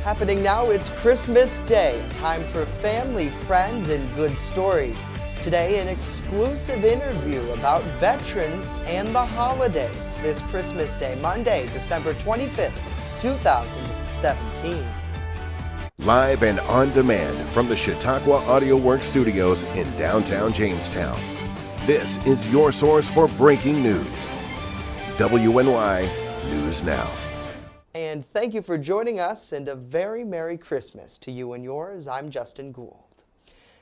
Happening now, it's Christmas Day, time for family, friends, and good stories. Today, an exclusive interview about veterans and the holidays this Christmas Day, Monday, December 25th, 2017. Live and on demand from the Chautauqua Audio Works studios in downtown Jamestown. This is your source for breaking news. WNY News Now. And thank you for joining us, and a very Merry Christmas to you and yours. I'm Justin Gould.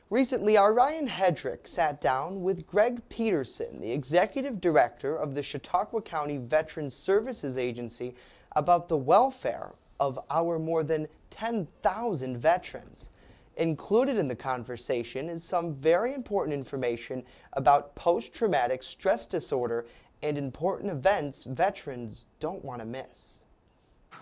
Recently, our Ryan Hedrick sat down with Greg Peterson, the Executive Director of the Chautauqua County Veterans Services Agency, about the welfare of our more than 10,000 veterans. Included in the conversation is some very important information about post-traumatic stress disorder and important events veterans don't want to miss.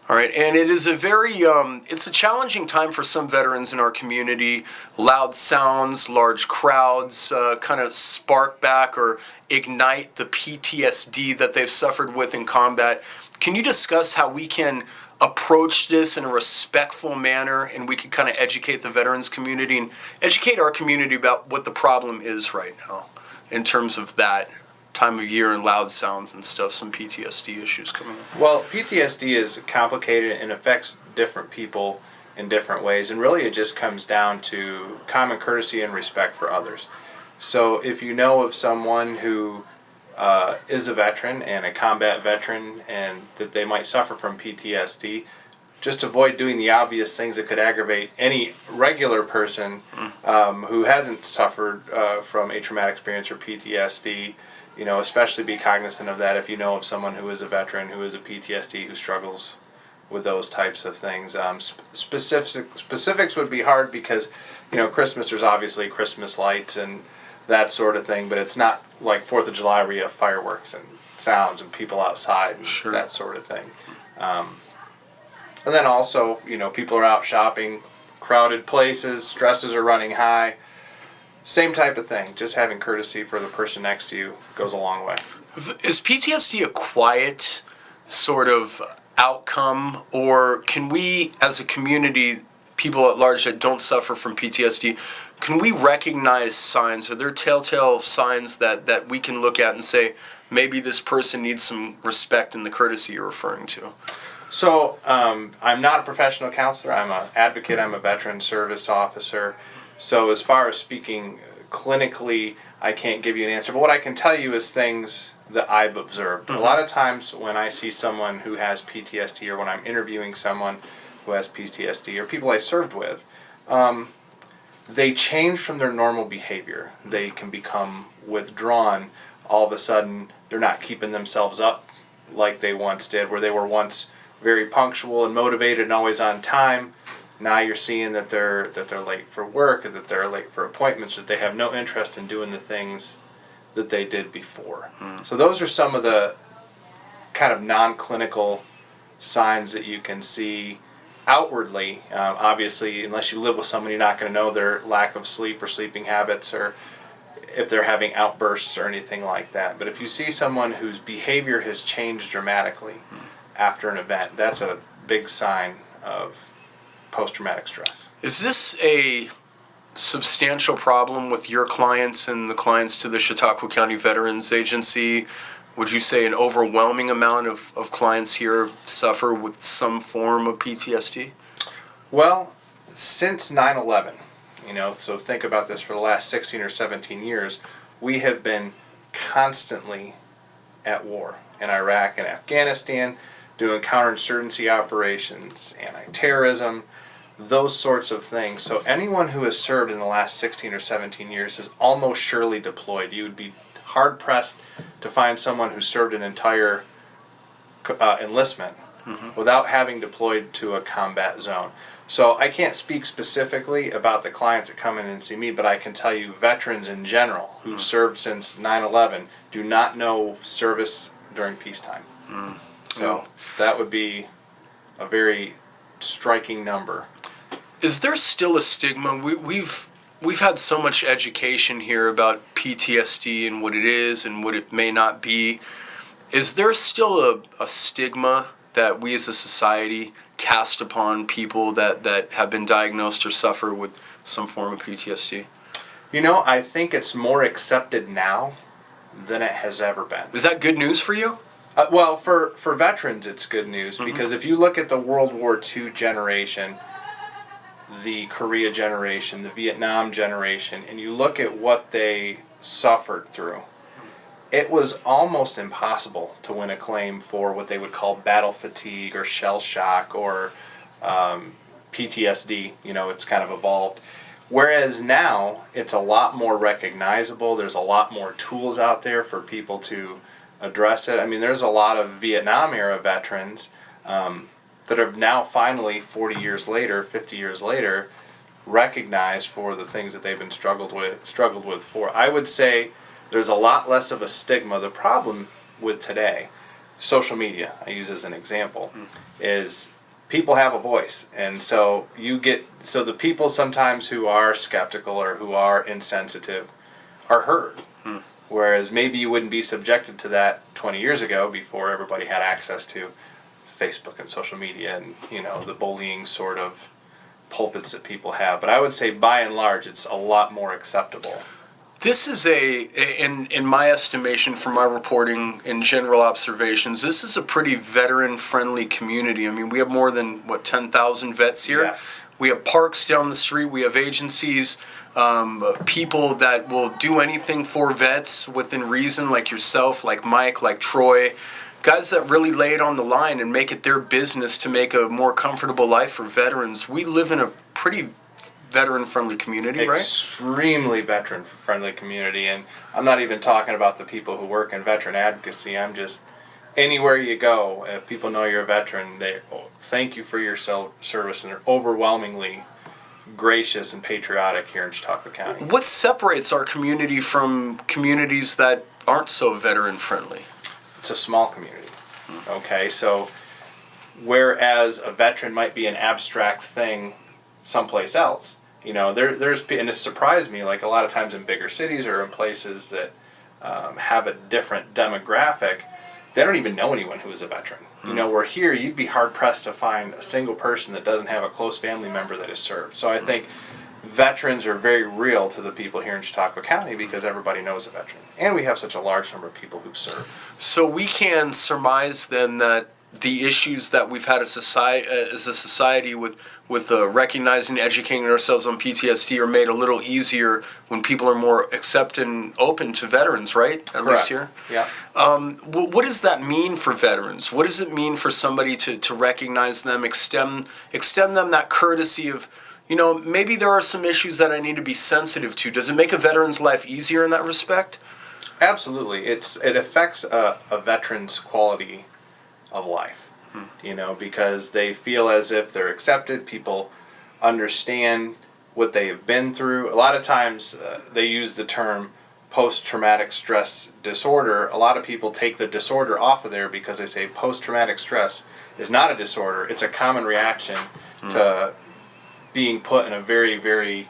All right, and it is a very, it's a challenging time for some veterans in our community. Loud sounds, large crowds kind of spark back or ignite the PTSD that they've suffered with in combat. Can you discuss how we can approach this in a respectful manner, and we can kind of educate the veterans community and educate our community about what the problem is right now in terms of that time of year and loud sounds and stuff, some PTSD issues coming up? Well, PTSD is complicated and affects different people in different ways, and really it just comes down to common courtesy and respect for others. So if you know of someone who is a veteran and a combat veteran and that they might suffer from PTSD, just avoid doing the obvious things that could aggravate any regular person who hasn't suffered from a traumatic experience or PTSD. You know, especially be cognizant of that if you know of someone who is a veteran, who is a PTSD, who struggles with those types of things. Specifics would be hard because, you know, Christmas, there's obviously Christmas lights and that sort of thing, but it's not like 4th of July where you have fireworks and sounds and people outside and Sure. that sort of thing. And then also, you know, people are out shopping, crowded places, stresses are running high. Same type of thing, just having courtesy for the person next to you goes a long way. Is PTSD a quiet sort of outcome, or can we, as a community, people at large that don't suffer from PTSD, can we recognize signs? Are there telltale signs that we can look at and say, maybe this person needs some respect and the courtesy you're referring to? So, I'm not a professional counselor, I'm an advocate, I'm a veteran service officer. So as far as speaking clinically, I can't give you an answer. But what I can tell you is things that I've observed. A lot of times when I see someone who has PTSD, or when I'm interviewing someone who has PTSD, or people I served with, they change from their normal behavior. They can become withdrawn. All of a sudden, they're not keeping themselves up like they once did, where they were once very punctual and motivated and always on time. Now you're seeing that they're late for work, that they're late for appointments, that they have no interest in doing the things that they did before. So those are some of the kind of non-clinical signs that you can see outwardly. Obviously, unless you live with someone, you're not going to know their lack of sleep or sleeping habits, or if they're having outbursts or anything like that. But if you see someone whose behavior has changed dramatically after an event, that's a big sign of post-traumatic stress. Is this a substantial problem with your clients and the clients to the Chautauqua County Veterans Agency? Would you say an overwhelming amount of clients here suffer with some form of PTSD? Well, since 9/11, you know, so think about this, for the last 16 or 17 years, we have been constantly at war in Iraq and Afghanistan, doing counterinsurgency operations, anti-terrorism, those sorts of things. So anyone who has served in the last 16 or 17 years is almost surely deployed. You would be hard-pressed to find someone who served an entire enlistment without having deployed to a combat zone. So I can't speak specifically about the clients that come in and see me, but I can tell you veterans in general who've served since 9/11 do not know service during peacetime. So that would be a very striking number. Is there still a stigma? We've had so much education here about PTSD and what it is and what it may not be. Is there still a stigma that we as a society cast upon people that have been diagnosed or suffer with some form of PTSD? You know, I think it's more accepted now than it has ever been. Is that good news for you? Well, for veterans, it's good news because if you look at the World War II generation, the Korea generation, the Vietnam generation, and you look at what they suffered through, it was almost impossible to win a claim for what they would call battle fatigue or shell shock or PTSD. You know, it's kind of evolved. Whereas now, it's a lot more recognizable. There's a lot more tools out there for people to address it. I mean, there's a lot of Vietnam-era veterans that are now finally, 40 years later, 50 years later, recognized for the things that they've been struggled with for. I would say there's a lot less of a stigma. The problem with today, social media, I use as an example, is people have a voice, and so the people sometimes who are skeptical or who are insensitive are heard. Whereas maybe you wouldn't be subjected to that 20 years ago before everybody had access to Facebook and social media and, you know, the bullying sort of pulpits that people have. But I would say by and large it's a lot more acceptable. This is in my estimation, from my reporting and general observations, this is a pretty veteran-friendly community. I mean, we have more than, 10,000 vets here? Yes. We have parks down the street. We have agencies, people that will do anything for vets within reason, like yourself, like Mike, like Troy. Guys that really lay it on the line and make it their business to make a more comfortable life for veterans. We live in a pretty veteran-friendly community, right? Extremely veteran-friendly community, and I'm not even talking about the people who work in veteran advocacy. I'm just, anywhere you go, if people know you're a veteran, they thank you for your service, and they're overwhelmingly gracious and patriotic here in Chautauqua County. What separates our community from communities that aren't so veteran-friendly? It's a small community, okay? So whereas a veteran might be an abstract thing someplace else, you know, there's, and it surprised me, like a lot of times in bigger cities or in places that have a different demographic, they don't even know anyone who is a veteran. You know, where here you'd be hard-pressed to find a single person that doesn't have a close family member that has served. So I think veterans are very real to the people here in Chautauqua County because everybody knows a veteran. And we have such a large number of people who've served. So we can surmise then that the issues that we've had as a society with recognizing and educating ourselves on PTSD are made a little easier when people are more accepted and open to veterans, right? At Correct. least here? Yeah. What does that mean for veterans? What does it mean for somebody to recognize them, extend them that courtesy of, you know, maybe there are some issues that I need to be sensitive to. Does it make a veteran's life easier in that respect? Absolutely. It affects a veteran's quality of life, you know, because they feel as if they're accepted. People understand what they have been through. A lot of times they use the term post-traumatic stress disorder. A lot of people take the disorder off of there because they say post-traumatic stress is not a disorder. It's a common reaction to being put in a very, very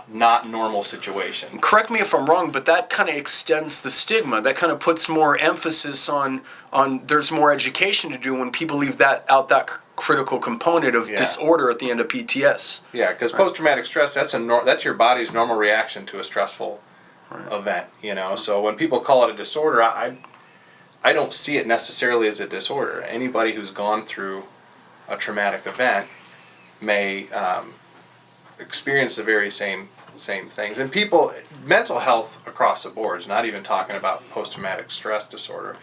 not normal situation. Correct me if I'm wrong, but that kind of extends the stigma. That kind of puts more emphasis on there's more education to do when people leave that out, that critical component of disorder at the end of PTS. Yeah, because post-traumatic stress, that's your body's normal reaction to a stressful event, you know. So when people call it a disorder, I don't see it necessarily as a disorder. Anybody who's gone through a traumatic event may experience the very same things. And people, mental health across the board is not even talking about post-traumatic stress disorder,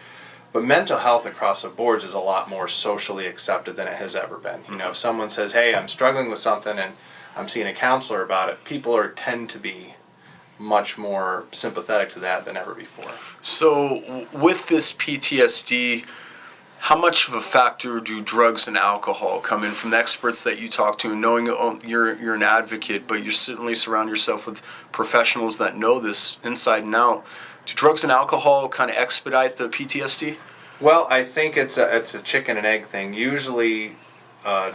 but mental health across the boards is a lot more socially accepted than it has ever been. You know, if someone says, hey, I'm struggling with something and I'm seeing a counselor about it, people tend to be much more sympathetic to that than ever before. So with this PTSD, how much of a factor do drugs and alcohol come in from the experts that you talk to, knowing you're an advocate, but you certainly surround yourself with professionals that know this inside and out? Do drugs and alcohol kind of expedite the PTSD? Well, I think it's a chicken and egg thing. Usually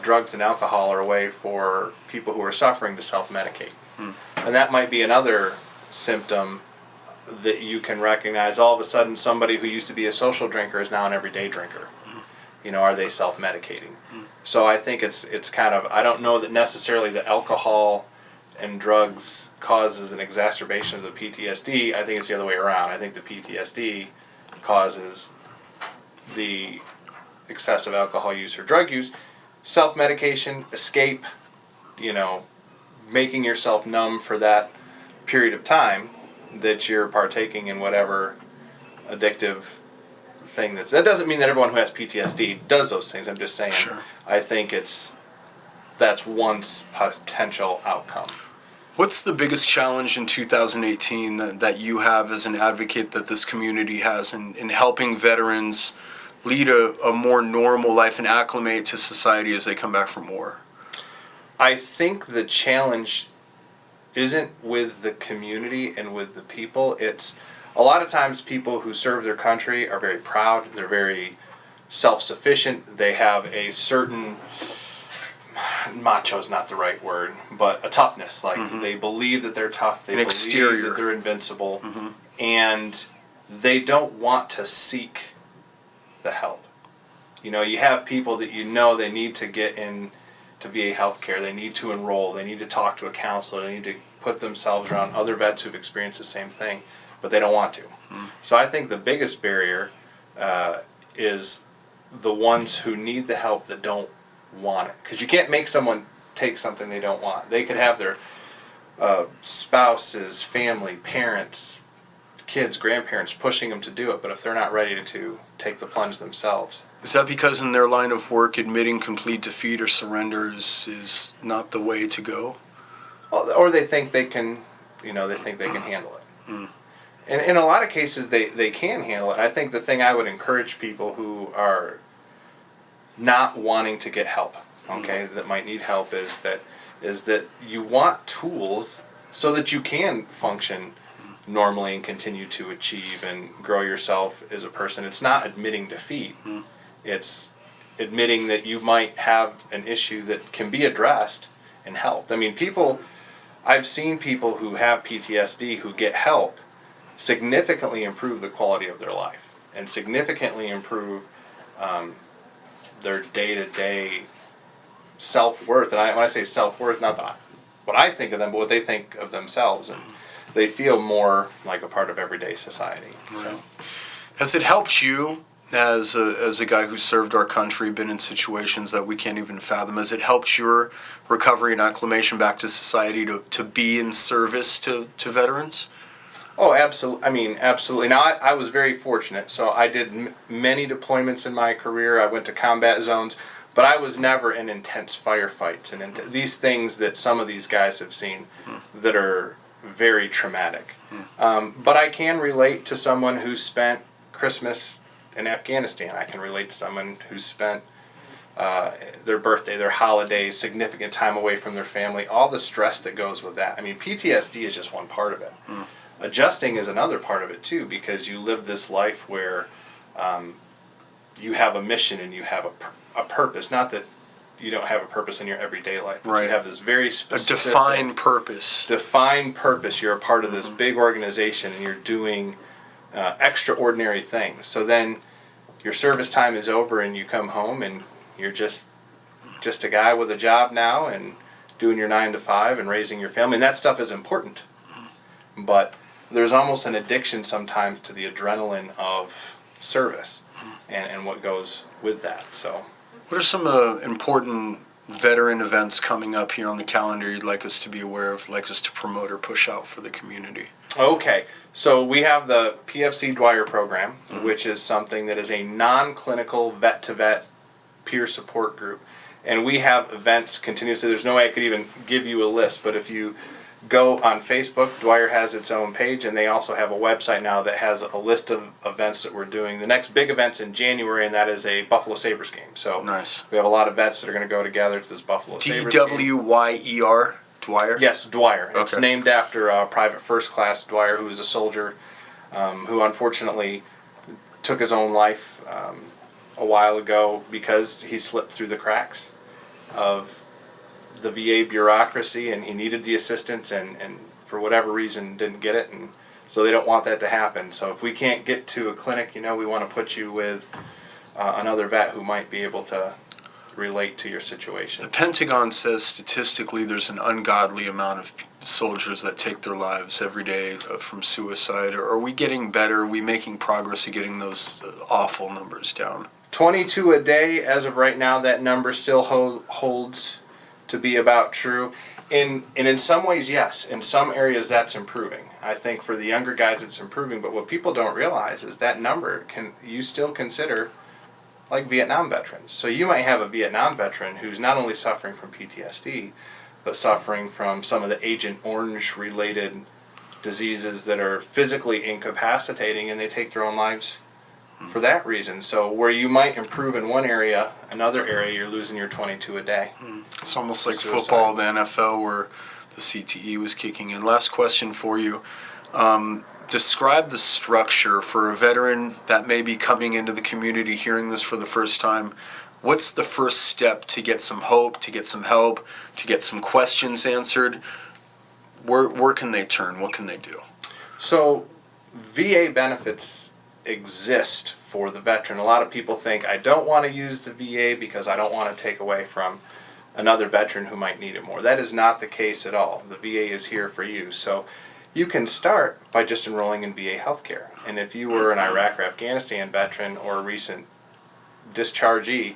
drugs and alcohol are a way for people who are suffering to self-medicate. And that might be another symptom that you can recognize. All of a sudden somebody who used to be a social drinker is now an everyday drinker. Are they self-medicating? So I think it's kind of, I don't know that necessarily the alcohol and drugs causes an exacerbation of the PTSD. I think it's the other way around. I think the PTSD causes the excessive alcohol use or drug use. Self-medication, escape, making yourself numb for that period of time that you're partaking in whatever addictive thing that doesn't mean that everyone who has PTSD does those things. I'm just saying, Sure. I think that's one potential outcome. What's the biggest challenge in 2018 that you have as an advocate that this community has in helping veterans lead a more normal life and acclimate to society as they come back from war? I think the challenge isn't with the community and with the people. It's a lot of times people who serve their country are very proud. They're very self-sufficient. They have a certain, macho is not the right word, but a toughness. Like they believe that they're tough. They believe that they're invincible. And they don't want to seek the help. You have people that they need to get in to VA healthcare. They need to enroll. They need to talk to a counselor. They need to put themselves around other vets who've experienced the same thing, but they don't want to. So I think the biggest barrier is the ones who need the help that don't want it. Because you can't make someone take something they don't want. They could have their spouses, family, parents, kids, grandparents pushing them to do it, but if they're not ready to take the plunge themselves. Is that because in their line of work, admitting complete defeat or surrender is not the way to go? Or they think they can, they think they can handle it. And in a lot of cases, they can handle it. I think the thing I would encourage people who are not wanting to get help, that might need help, is that you want tools so that you can function normally and continue to achieve and grow yourself as a person. It's not admitting defeat. It's admitting that you might have an issue that can be addressed and helped. I mean, I've seen people who have PTSD who get help significantly improve the quality of their life and significantly improve their day-to-day self-worth. And when I say self-worth, not what I think of them, but what they think of themselves. And they feel more like a part of everyday society. Right. So, has it helped you as a guy who served our country, been in situations that we can't even fathom? Has it helped your recovery and acclimation back to society to be in service to veterans? Oh, absolutely. I mean, absolutely. Now, I was very fortunate. So I did many deployments in my career. I went to combat zones, but I was never in intense firefights and these things that some of these guys have seen that are very traumatic. But I can relate to someone who spent Christmas in Afghanistan. I can relate to someone who spent their birthday, their holidays, significant time away from their family, all the stress that goes with that. I mean, PTSD is just one part of it. Adjusting is another part of it too, because you live this life where you have a mission and you have a purpose. Not that you don't have a purpose in your everyday life, but right. You have this very specific... A defined purpose. Defined purpose. You're a part of this big organization and you're doing extraordinary things. So then your service time is over and you come home and you're just a guy with a job now and doing your 9 to 5 and raising your family. And that stuff is important. But there's almost an addiction sometimes to the adrenaline of service and what goes with that. So, what are some important veteran events coming up here on the calendar you'd like us to be aware of, like us to promote or push out for the community? Okay, so we have the PFC Dwyer program, which is something that is a non-clinical vet-to-vet peer support group. And we have events continuously. There's no way I could even give you a list, but if you go on Facebook, Dwyer has its own page, and they also have a website now that has a list of events that we're doing. The next big event's in January, and that is a Buffalo Sabres game. So nice. We have a lot of vets that are going to go together to this Buffalo Sabres game. D-W-Y-E-R, Dwyer? Yes, Dwyer. Okay. It's named after Private First Class Dwyer, who was a soldier who unfortunately took his own life a while ago because he slipped through the cracks of the VA bureaucracy, and he needed the assistance and for whatever reason didn't get it, and so they don't want that to happen. So if we can't get to a clinic, we want to put you with another vet who might be able to relate to your situation. The Pentagon says statistically there's an ungodly amount of soldiers that take their lives every day from suicide. Are we getting better? Are we making progress at getting those awful numbers down? 22 a day as of right now. That number still holds to be about true. And in some ways, yes. In some areas, that's improving. I think for the younger guys, it's improving. But what people don't realize is that number you still consider like Vietnam veterans. So you might have a Vietnam veteran who's not only suffering from PTSD, but suffering from some of the Agent Orange related diseases that are physically incapacitating, and they take their own lives for that reason. So where you might improve in one area, another area you're losing your 22 a day. It's almost like Suicide. football, the NFL, where the CTE was kicking in. Last question for you. Describe the structure for a veteran that may be coming into the community hearing this for the first time. What's the first step to get some hope, to get some help, to get some questions answered? Where can they turn? What can they do? So VA benefits exist for the veteran. A lot of people think, I don't want to use the VA because I don't want to take away from another veteran who might need it more. That is not the case at all. The VA is here for you. So you can start by just enrolling in VA healthcare. And if you were an Iraq or Afghanistan veteran or a recent dischargee,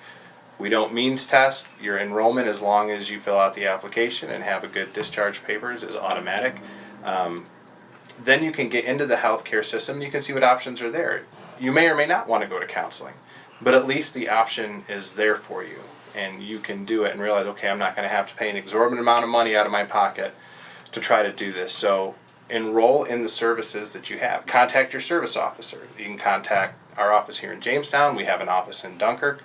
we don't means test. Your enrollment, as long as you fill out the application and have a good discharge papers, is automatic. Then you can get into the healthcare system. You can see what options are there. You may or may not want to go to counseling, but at least the option is there for you. And you can do it and realize, okay, I'm not going to have to pay an exorbitant amount of money out of my pocket to try to do this. So enroll in the services that you have. Contact your service officer. You can contact our office here in Jamestown. We have an office in Dunkirk.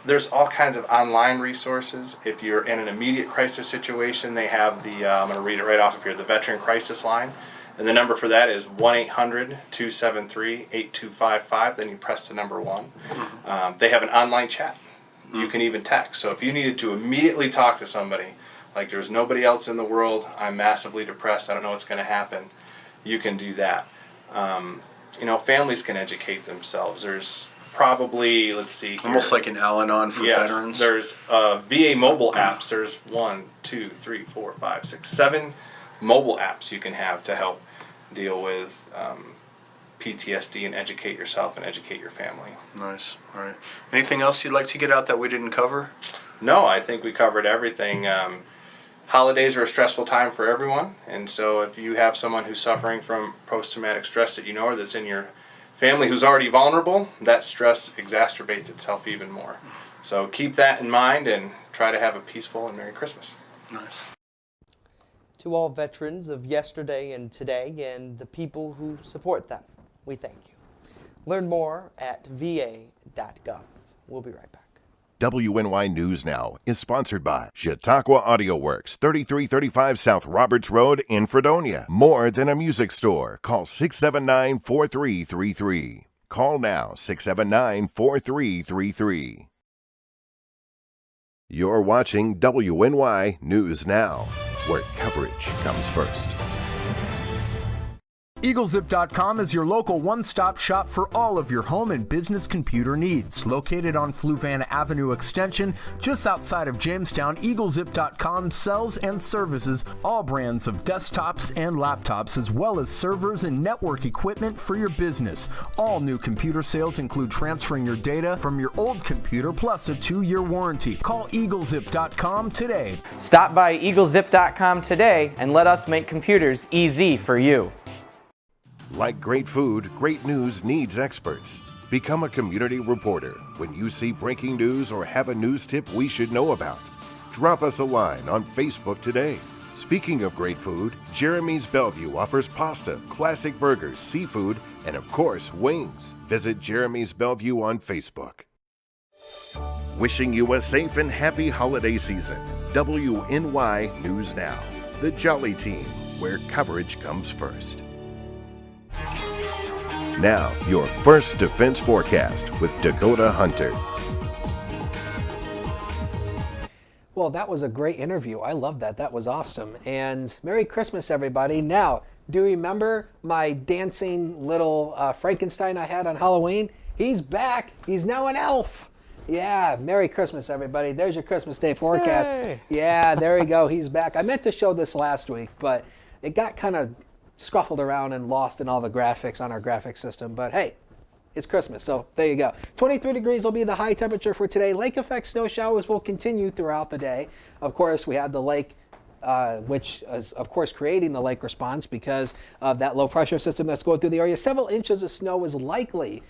There's all kinds of online resources. If you're in an immediate crisis situation, they have the, I'm going to read it right off of here, the Veteran Crisis Line. And the number for that is 1-800-273-8255. Then you press the number 1. They have an online chat. You can even text. So if you needed to immediately talk to somebody, like there's nobody else in the world, I'm massively depressed, I don't know what's going to happen, you can do that. Families can educate themselves. There's probably, let's see here. Almost like an Al-Anon for veterans. There's VA mobile apps. There's 7 mobile apps you can have to help deal with PTSD and educate yourself and educate your family. Nice. All right. Anything else you'd like to get out that we didn't cover? No, I think we covered everything. Holidays are a stressful time for everyone, and so if you have someone who's suffering from post-traumatic stress that you know or that's in your family who's already vulnerable, that stress exacerbates itself even more. So keep that in mind and try to have a peaceful and Merry Christmas. Nice. To all veterans of yesterday and today and the people who support them, we thank you. Learn more at va.gov. We'll be right back. WNY News Now is sponsored by Chautauqua Audio Works, 3335 South Roberts Road in Fredonia. More than a music store. Call 679-4333. Call now, 679-4333. You're watching WNY News Now, where coverage comes first. EagleZip.com is your local one-stop shop for all of your home and business computer needs. Located on Fluvan Avenue Extension, just outside of Jamestown, EagleZip.com sells and services all brands of desktops and laptops, as well as servers and network equipment for your business. All new computer sales include transferring your data from your old computer plus a 2-year warranty. Call EagleZip.com today. Stop by EagleZip.com today and let us make computers easy for you. Like great food, great news needs experts. Become a community reporter when you see breaking news or have a news tip we should know about. Drop us a line on Facebook today. Speaking of great food, Jeremy's Bellevue offers pasta, classic burgers, seafood, and of course, wings. Visit Jeremy's Bellevue on Facebook. Wishing you a safe and happy holiday season. WNY News Now, the Jolly Team, where coverage comes first. Now, your first defense forecast with Dakota Hunter. Well, that was a great interview. I love that. That was awesome. And Merry Christmas, everybody. Now, do you remember my dancing little Frankenstein I had on Halloween? He's back. He's now an elf. Yeah, Merry Christmas, everybody. There's your Christmas Day forecast. Hey. Yeah, there you go. He's back. I meant to show this last week, but it got kind of scuffled around and lost in all the graphics on our graphics system. But hey, it's Christmas, so there you go. 23 degrees will be the high temperature for today. Lake effect snow showers will continue throughout the day. Of course, we have the lake, which is, of course, creating the lake response because of that low pressure system that's going through the area. Several inches of snow is likely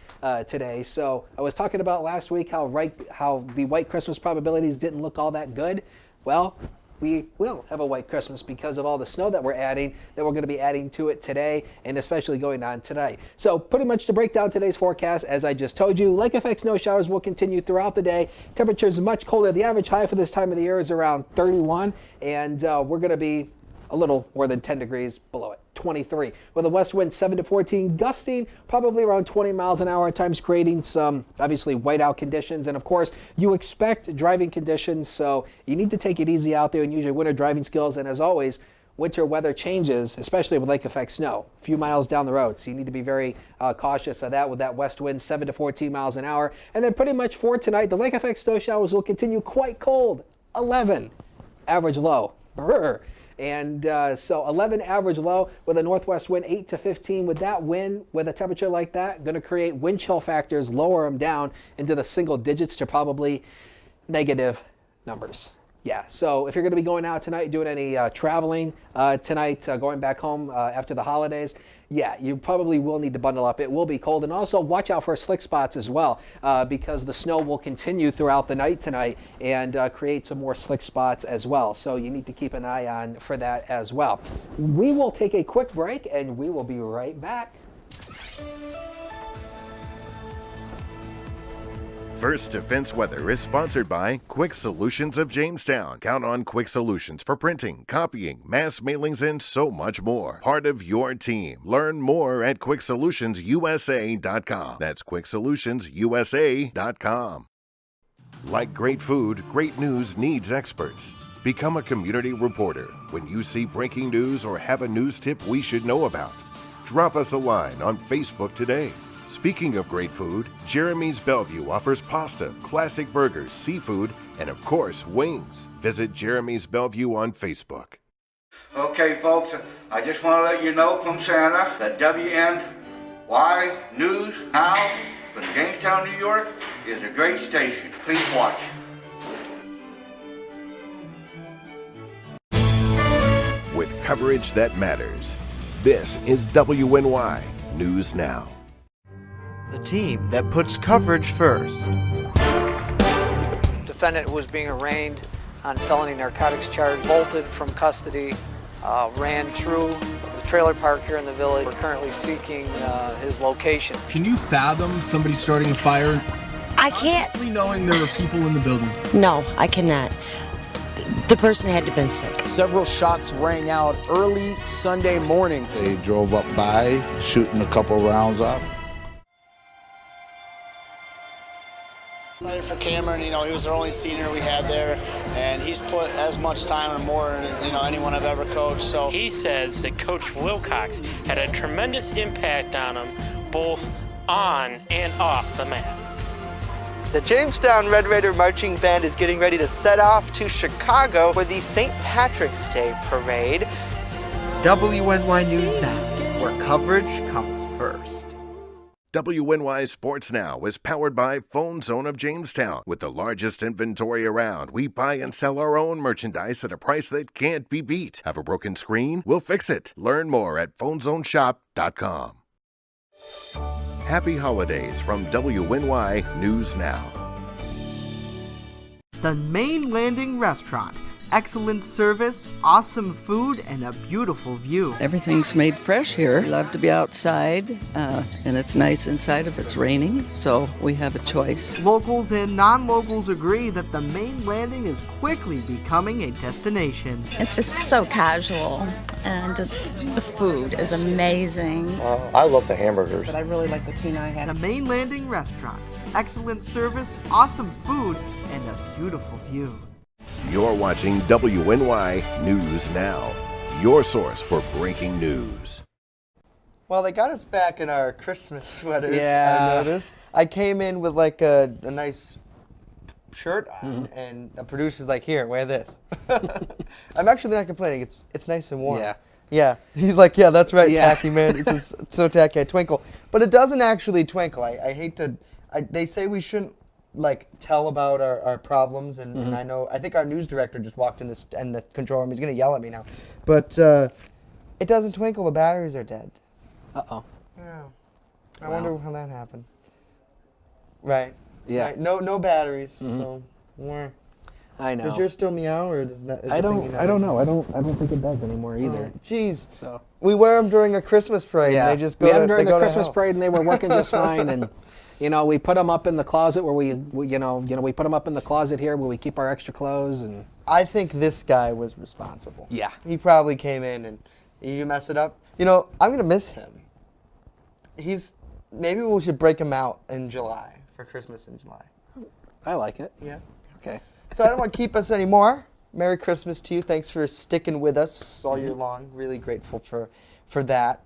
today. So I was talking about last week how the white Christmas probabilities didn't look all that good. Well, we will have a white Christmas because of all the snow that we're going to be adding to it today and especially going on tonight. So pretty much to break down today's forecast, as I just told you, lake effect snow showers will continue throughout the day. Temperatures much colder. The average high for this time of the year is around 31, and we're going to be a little more than 10 degrees below it, 23. With a west wind 7 to 14, gusting probably around 20 miles an hour at times, creating some obviously whiteout conditions. And of course, you expect driving conditions, so you need to take it easy out there and use your winter driving skills. And as always, winter weather changes, especially with lake effect snow, a few miles down the road. So you need to be very cautious of that with that west wind 7 to 14 miles an hour. And then pretty much for tonight, the lake effect snow showers will continue quite cold, 11 average low. Brr. And so 11 average low with a northwest wind 8 to 15. With that wind, with a temperature like that, going to create wind chill factors, lower them down into the single digits to probably negative numbers. Yeah, so if you're going to be going out tonight, doing any traveling tonight, going back home after the holidays, yeah, you probably will need to bundle up. It will be cold. And also watch out for slick spots as well because the snow will continue throughout the night tonight and create some more slick spots as well. So you need to keep an eye on for that as well. We will take a quick break and we will be right back. First Defense Weather is sponsored by Quick Solutions of Jamestown. Count on Quick Solutions for printing, copying, mass mailings, and so much more. Part of your team. Learn more at QuickSolutionsUSA.com. That's QuickSolutionsUSA.com. Like great food, great news needs experts. Become a community reporter. When you see breaking news or have a news tip we should know about, drop us a line on Facebook today. Speaking of great food, Jeremy's Bellevue offers pasta, classic burgers, seafood, and of course, wings. Visit Jeremy's Bellevue on Facebook. Okay, folks, I just want to let you know from Santa that WNY News Now from Jamestown, New York is a great station. Please watch. With coverage that matters, this is WNY News Now. The team that puts coverage first. Defendant who was being arraigned on felony narcotics charge bolted from custody, ran through the trailer park here in the village. We're currently seeking his location. Can you fathom somebody starting a fire? I can't. Honestly, knowing there were people in the building. No, I cannot. The person had to have been sick. Several shots rang out early Sunday morning. They drove up by, shooting a couple rounds off. Excited for Cameron, he was the only senior we had there, and he's put as much time or more than anyone I've ever coached. So he says that Coach Wilcox had a tremendous impact on him, both on and off the mat. The Jamestown Red Raider Marching Band is getting ready to set off to Chicago for the St. Patrick's Day Parade. WNY News Now, where coverage comes first. WNY Sports Now is powered by Phone Zone of Jamestown. With the largest inventory around, we buy and sell our own merchandise at a price that can't be beat. Have a broken screen? We'll fix it. Learn more at PhoneZoneShop.com. Happy holidays from WNY News Now. The Main Landing Restaurant. Excellent service, awesome food, and a beautiful view. Everything's made fresh here. We love to be outside, and it's nice inside if it's raining, so we have a choice. Locals and non-locals agree that the Main Landing is quickly becoming a destination. It's just so casual, and just the food is amazing. I love the hamburgers. But I really like the tuna I had. The Main Landing Restaurant. Excellent service, awesome food, and a beautiful view. You're watching WNY News Now, your source for breaking news. Well, they got us back in our Christmas sweaters, Yeah. I noticed. I came in with like a nice shirt on, and the producer's like, here, wear this. I'm actually not complaining. It's nice and warm. Yeah. Yeah. He's like, yeah, that's right, Yeah. tacky man. It's so tacky, I twinkle. But it doesn't actually twinkle. I hate to, they say we shouldn't like tell about our problems, and I think our news director just walked in the control room. He's going to yell at me now. But it doesn't twinkle. The batteries are dead. Uh-oh. Yeah. I wonder how that happened. Right. Yeah. Right. No batteries. So, yeah. I know. Does yours still meow, or does that? I don't know. I don't think it does anymore either. Jeez. So we wear them during a Christmas parade. yeah, And they just go we had to, them during they the go to Christmas hell. parade, and they were working just fine. And we put them up in the closet where we put them up in the closet here where we keep our extra clothes. And I think this guy was responsible. Yeah. He probably came in and you mess it up. I'm gonna miss him. Maybe we should break him out in July for Christmas in July. I like it. Yeah. Okay. So I don't want to keep us anymore. Merry Christmas to you. Thanks for sticking with us all year long. Really grateful for that.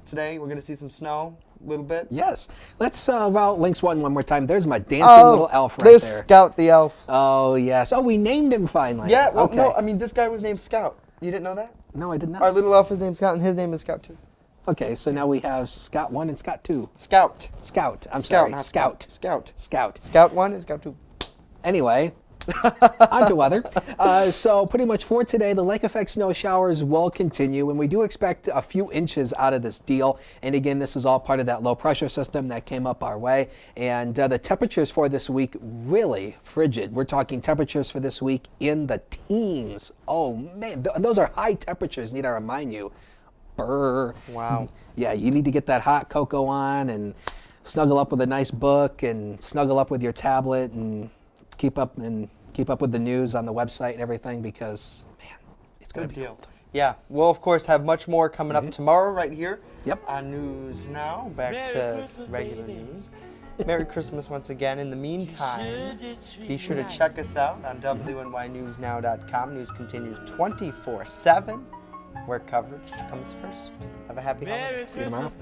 Today we're gonna see some snow a little bit. Yes. Let's route links one more time. There's my dancing little elf right there's there. Scout the elf. Oh yes. Oh, we named him finally. Yeah. Well, okay. no. I mean, this guy was named Scout. You didn't know that? No, I did not. Our little elf is named Scout, and his name is Scout too. Okay, so now we have Scout 1 and Scout 2. Scout. I'm Scout, sorry. not Scout. Scout 1 and Scout 2. Anyway, on to weather. So pretty much for today, the lake effect snow showers will continue, and we do expect a few inches out of this deal. And again, this is all part of that low pressure system that came up our way. And the temperatures for this week, really frigid. We're talking temperatures for this week in the teens. Oh man, those are high temperatures, need I remind you. Brr. Wow. Yeah, you need to get that hot cocoa on and snuggle up with a nice book and snuggle up with your tablet and keep up with the news on the website and everything, because man, it's going to be cold. Yeah, we'll of course have much more coming up tomorrow right here on News Now. Back to regular news. Merry Christmas once again. In the meantime, be sure to check us out on WNYNewsNow.com. News continues 24/7. Where coverage comes first. Have a happy holiday. See you tomorrow.